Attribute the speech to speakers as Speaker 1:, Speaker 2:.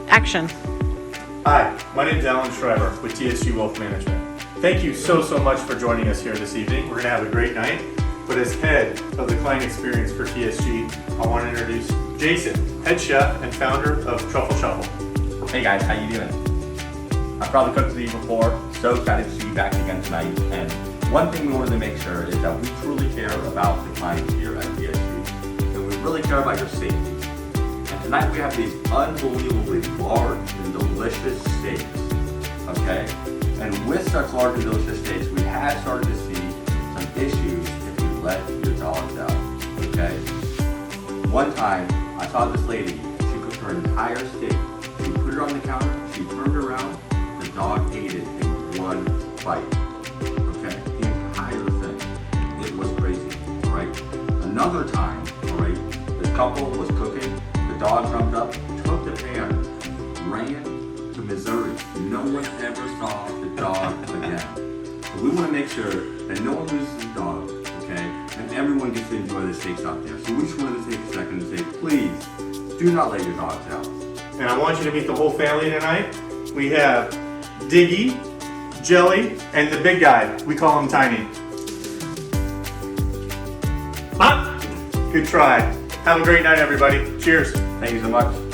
Speaker 1: Action.
Speaker 2: Hi, my name is Alan Schreiber with TSG Wealth Management. Thank you so much for joining us here this evening. We're going to have a great night. But as head of the client experience for TSG, I want to introduce Jason, head chef and founder of Truffle Shuffle.
Speaker 3: Hey guys, how you doing? I've probably cooked with you before, so excited to see you back again tonight. And one thing we wanted to make sure is that we truly care about the clients here at TSG. And we really care about your safety. And tonight we have these unbelievably large and delicious steaks, okay? And with such large and delicious steaks, we have started to see some issues if you let your dogs out, okay? One time, I saw this lady, she cooked her entire steak. She put it on the counter, she turned around, the dog ate it in one bite, okay? The entire thing. It was crazy, all right? Another time, all right, this couple was cooking, the dog jumped up, took the pan, ran to Missouri. No one ever saw the dog again. So we want to make sure that no one loses his dog, okay? And everyone gets to enjoy the steaks out there. So we just wanted to take a second and say, please, do not let your dogs out.
Speaker 2: And I want you to meet the whole family tonight. We have Diggy, Jelly, and the big guy. We call him Tiny. Ah, good try. Have a great night, everybody. Cheers.
Speaker 3: Thank you so much.